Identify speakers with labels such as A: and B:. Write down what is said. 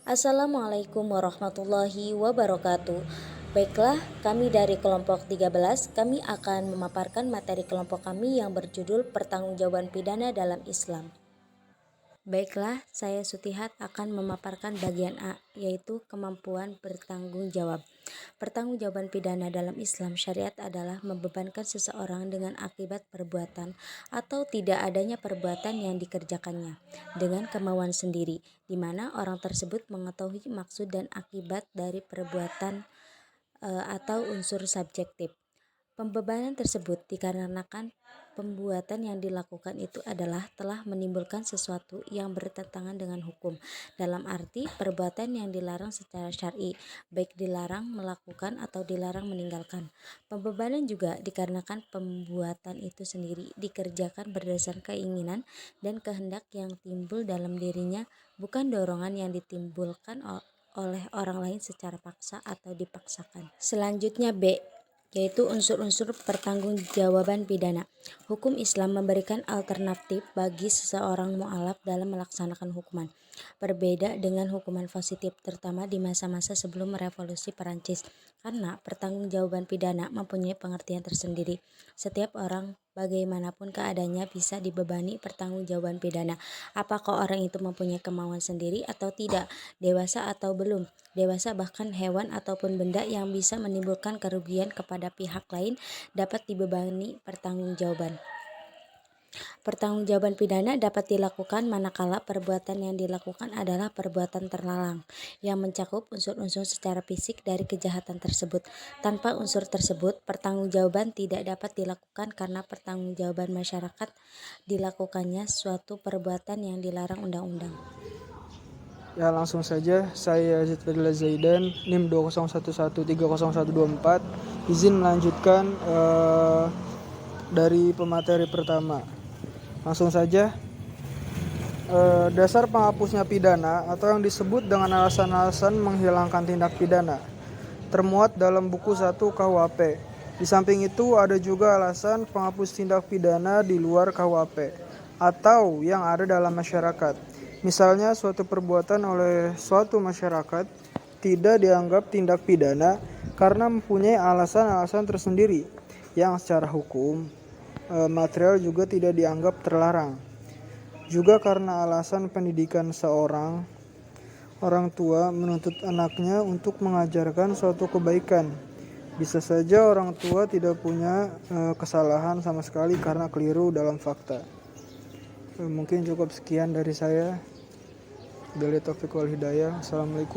A: Assalamualaikum warahmatullahi wabarakatuh. Baiklah, kami dari kelompok 13, kami akan memaparkan materi kelompok kami yang berjudul Pertanggungjawaban Pidana dalam Islam. Baiklah, saya Sutihat akan memaparkan bagian A, yaitu kemampuan bertanggung jawab. Pertanggungjawaban pidana dalam Islam syariat adalah membebankan seseorang dengan akibat perbuatan atau tidak adanya perbuatan yang dikerjakannya dengan kemauan sendiri, di mana orang tersebut mengetahui maksud dan akibat dari perbuatan atau unsur subjektif. Pembebanan tersebut dikarenakan pembuatan yang dilakukan itu adalah telah menimbulkan sesuatu yang bertentangan dengan hukum, dalam arti perbuatan yang dilarang secara syar'i, baik dilarang melakukan atau dilarang meninggalkan. Pembebanan juga dikarenakan pembuatan itu sendiri dikerjakan berdasarkan keinginan dan kehendak yang timbul dalam dirinya, bukan dorongan yang ditimbulkan oleh orang lain secara paksa atau dipaksakan. Selanjutnya B, yaitu unsur-unsur pertanggungjawaban pidana. Hukum Islam memberikan alternatif bagi seseorang mu'alaf dalam melaksanakan hukuman. Berbeda dengan hukuman positif, terutama di masa-masa sebelum revolusi Perancis, karena pertanggungjawaban pidana mempunyai pengertian tersendiri. Setiap orang, bagaimanapun keadaannya, bisa dibebani pertanggungjawaban pidana. Apakah orang itu mempunyai kemauan sendiri atau tidak, dewasa atau belum dewasa, bahkan hewan ataupun benda yang bisa menimbulkan kerugian kepada pihak lain dapat dibebani pertanggungjawaban. Pertanggungjawaban pidana dapat dilakukan manakala perbuatan yang dilakukan adalah perbuatan terlarang yang mencakup unsur-unsur secara fisik dari kejahatan tersebut. Tanpa unsur tersebut, pertanggungjawaban tidak dapat dilakukan karena pertanggungjawaban masyarakat dilakukannya suatu perbuatan yang dilarang undang-undang.
B: Ya, langsung saja, saya Zidfadila Zaidan, NIM 2011300124, izin melanjutkan dari pemateri pertama. Langsung saja, dasar penghapusnya pidana atau yang disebut dengan alasan-alasan menghilangkan tindak pidana termuat dalam buku 1 KUHP. Di samping itu ada juga alasan penghapus tindak pidana di luar KUHP atau yang ada dalam masyarakat. Misalnya suatu perbuatan oleh suatu masyarakat tidak dianggap tindak pidana karena mempunyai alasan-alasan tersendiri yang secara hukum material juga tidak dianggap terlarang. Juga karena alasan pendidikan seorang orang tua menuntut anaknya untuk mengajarkan suatu kebaikan. Bisa saja orang tua tidak punya kesalahan sama sekali karena keliru dalam fakta. Mungkin cukup sekian dari saya. Billahi taufiq wal hidayah. Assalamualaikum.